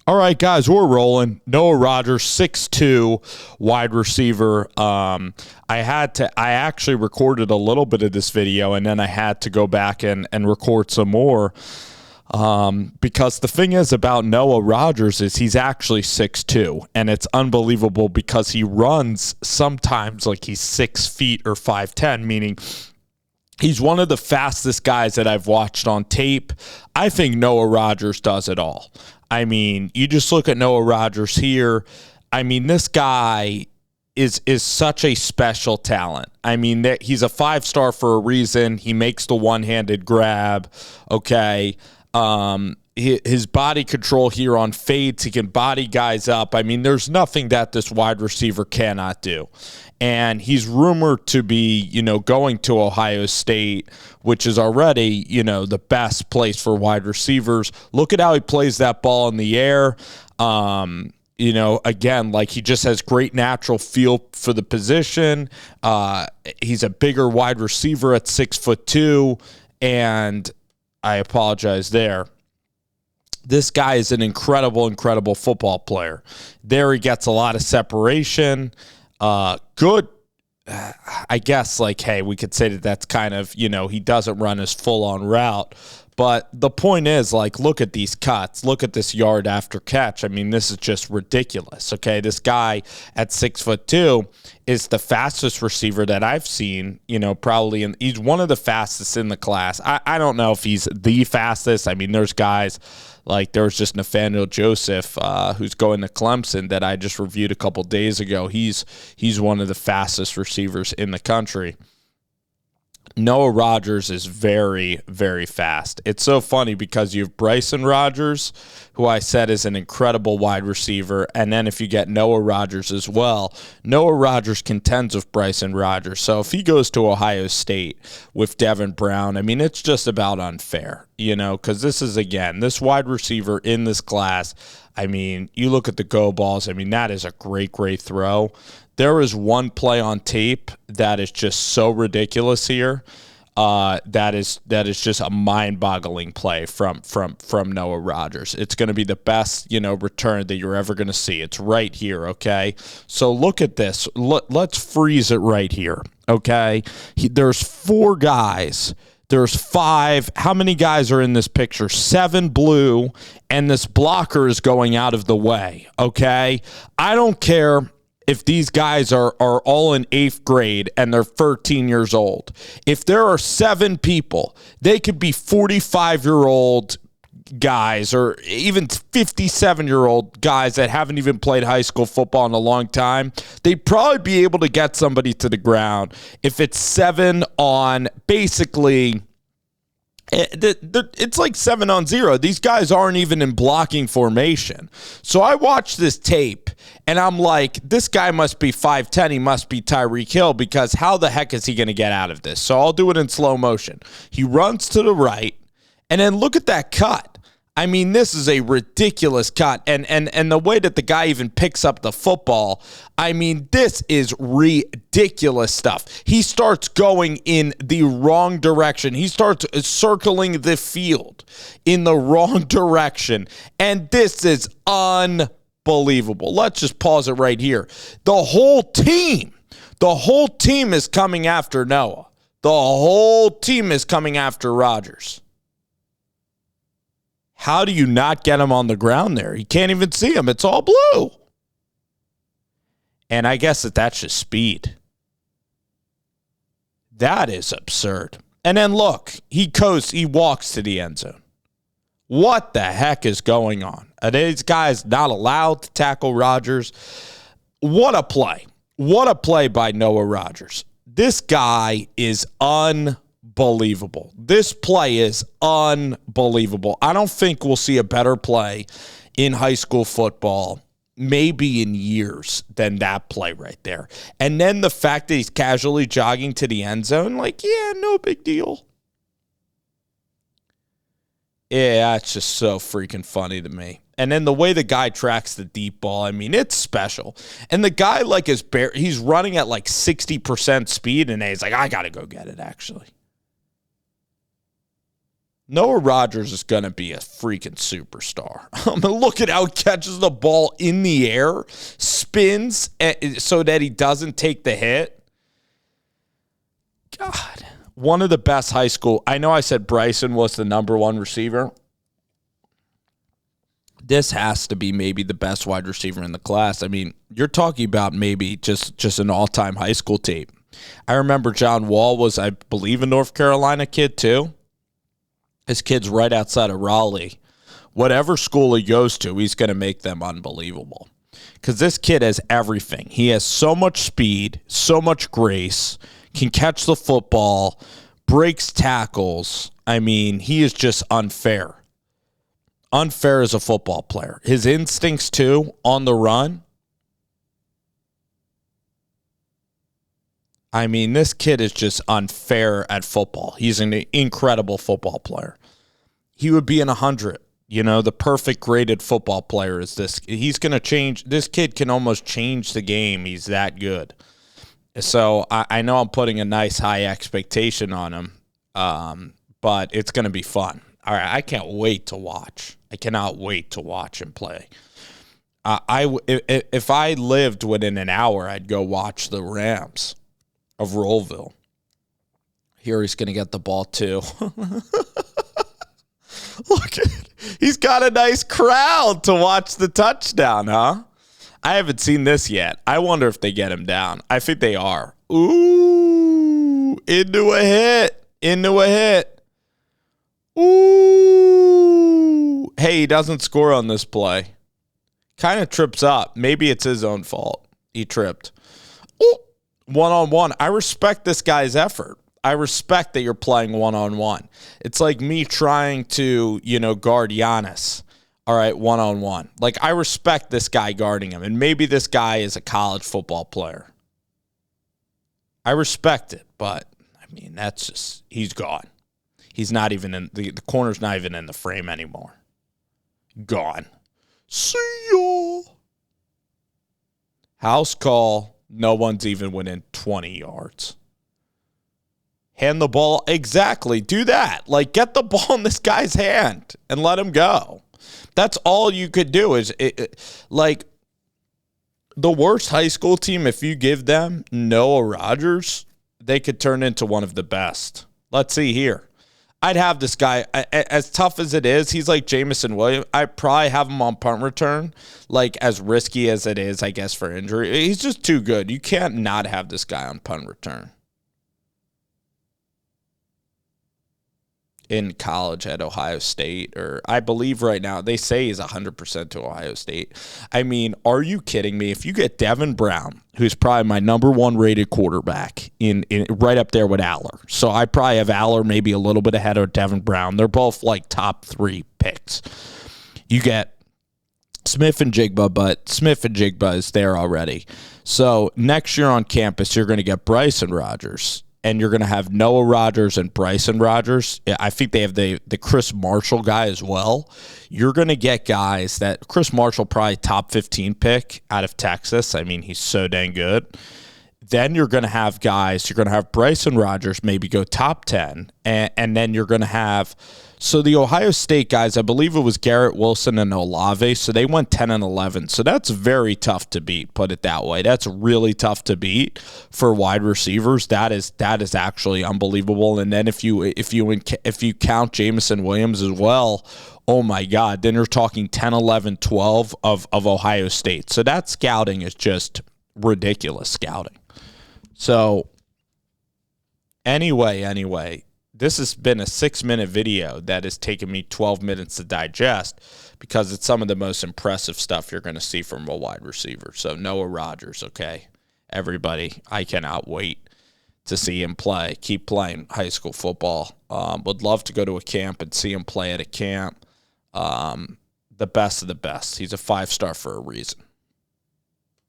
All right, guys, we're rolling. Noah Rogers, 6'2", wide receiver. I actually recorded a little bit of this video, and then I had to go back and record some more. Because the thing is about Noah Rogers is he's actually 6'2", and it's unbelievable because he runs sometimes like he's 6 feet or 5'10", meaning he's one of the fastest guys that I've watched on tape. I think Noah Rogers does it all. I mean, you just look at Noah Rogers here. I mean, this guy is such a special talent. I mean, he's a 5-star for a reason. He makes the one-handed grab, okay? His body control here on fades, he can body guys up. I mean, there's nothing that this wide receiver cannot do. And he's rumored to be, going to Ohio State, which is already, the best place for wide receivers. Look at how he plays that ball in the air. Again, like he just has great natural feel for the position. He's a bigger wide receiver at 6'2", and I apologize there. This guy is an incredible, incredible football player. There he gets a lot of separation. Good. I guess, hey, we could say that's kind of, he doesn't run his full-on route. But the point is, look at these cuts. Look at this yard after catch. I mean, this is just ridiculous, okay? This guy at 6'2" is the fastest receiver that I've seen, probably. He's one of the fastest in the class. I don't know if he's the fastest. I mean, there's guys there's just Nathaniel Joseph, who's going to Clemson, that I just reviewed a couple days ago. He's one of the fastest receivers in the country. Noah Rogers is very, very fast. It's so funny because you have Bryson Rogers, who I said is an incredible wide receiver, and then if you get Noah Rogers as well, Noah Rogers contends with Bryson Rogers. So if he goes to Ohio State with Devin Brown, I mean, it's just about unfair, because this is, again, this wide receiver in this class. I mean, you look at the go balls. I mean, that is a great, great throw. There is one play on tape that is just so ridiculous here. That is just a mind-boggling play from Noah Rogers. It's going to be the best, return that you're ever going to see. It's right here, okay? So look at this. Let's freeze it right here, okay? There's 4 guys. There's 5. How many guys are in this picture? 7 blue, and this blocker is going out of the way, okay? I don't care if these guys are all in 8th grade and they're 13 years old. If there are 7 people, they could be 45-year-old guys or even 57-year-old guys that haven't even played high school football in a long time. They'd probably be able to get somebody to the ground if it's 7 on basically. It's like 7 on 0. These guys aren't even in blocking formation. So I watched this tape, and I'm like, this guy must be 5'10". He must be Tyreek Hill, because how the heck is he going to get out of this? So I'll do it in slow motion. He runs to the right, and then look at that cut. I mean, this is a ridiculous cut. And the way that the guy even picks up the football, I mean, this is ridiculous stuff. He starts going in the wrong direction. He starts circling the field in the wrong direction. And this is unbelievable. Let's just pause it right here. The whole team is coming after Noah. The whole team is coming after Rogers. How do you not get him on the ground there? You can't even see him. It's all blue. And I guess that's just speed. That is absurd. And then look, he walks to the end zone. What the heck is going on? Are these guys not allowed to tackle Rogers? What a play. What a play by Noah Rogers. This guy is unbelievable. This play is unbelievable. I don't think we'll see a better play in high school football, maybe in years, than that play right there. And then the fact that he's casually jogging to the end zone, yeah, no big deal. Yeah, that's just so freaking funny to me. And then the way the guy tracks the deep ball, I mean, it's special. And the guy, he's running at 60% speed, and he's like, I got to go get it, actually. Noah Rogers is going to be a freaking superstar. Look at how he catches the ball in the air, spins so that he doesn't take the hit. God, one of the best high school. I know I said Bryson was the number one receiver. This has to be maybe the best wide receiver in the class. I mean, you're talking about maybe just an all-time high school tape. I remember John Wall was, I believe, a North Carolina kid too. His kid's right outside of Raleigh. Whatever school he goes to, he's going to make them unbelievable. Because this kid has everything. He has so much speed, so much grace, can catch the football, breaks tackles. I mean, he is just unfair. Unfair as a football player. His instincts, too, on the run. I mean, this kid is just unfair at football. He's an incredible football player. He would be in 100. You know, the perfect graded football player is this. He's going to change. This kid can almost change the game. He's that good. So I know I'm putting a nice high expectation on him, but it's going to be fun. All right, I can't wait to watch. I cannot wait to watch him play. If I lived within an hour, I'd go watch the Rams of Rollville. Here he's going to get the ball too. Look, he's got a nice crowd to watch the touchdown, huh? I haven't seen this yet. I wonder if they get him down. I think they are. Ooh, into a hit. Ooh. Hey, he doesn't score on this play. Kind of trips up. Maybe it's his own fault. He tripped. Ooh. One-on-one. I respect this guy's effort. I respect that you're playing one-on-one. It's like me trying to, guard Giannis. All right, one-on-one. Like, I respect this guy guarding him, and maybe this guy is a college football player. I respect it, but, I mean, that's just, he's gone. He's not even in, the corner's not even in the frame anymore. Gone. See ya. House call. No one's even within 20 yards. Hand the ball. Exactly. Do that. Like, get the ball in this guy's hand and let him go. That's all you could do is, like, the worst high school team, if you give them Noah Rogers, they could turn into one of the best. Let's see here. I'd have this guy, as tough as it is, he's like Jamison Williams. I'd probably have him on punt return, like as risky as it is, I guess, for injury. He's just too good. You can't not have this guy on punt return. In college at Ohio State, or I believe right now, they say he's 100% to Ohio State. I mean, are you kidding me? If you get Devin Brown, who's probably my number one rated quarterback, in right up there with Aller. So I probably have Aller maybe a little bit ahead of Devin Brown. They're both like top 3 picks. You get Smith and Jigba, but Smith and Jigba is there already. So next year on campus, you're going to get Bryson Rogers. And you're going to have Noah Rogers and Bryson Rogers. I think they have the Chris Marshall guy as well. You're going to get guys that Chris Marshall probably top 15 pick out of Texas. I mean, he's so dang good. Then you're going to have guys. You're going to have Bryson Rogers maybe go top 10. And then you're going to have, so the Ohio State guys, I believe it was Garrett Wilson and Olave. So they went 10 and 11. So that's very tough to beat, put it that way. That's really tough to beat for wide receivers. That is actually unbelievable. And then if you count Jamison Williams as well, oh my God, then you're talking 10, 11, 12 of Ohio State. So that scouting is just ridiculous scouting. So anyway, this has been a 6-minute video that has taken me 12 minutes to digest because it's some of the most impressive stuff you're going to see from a wide receiver. So Noah Rogers, okay, everybody, I cannot wait to see him play. Keep playing high school football. Would love to go to a camp and see him play at a camp. The best of the best. He's a 5-star for a reason.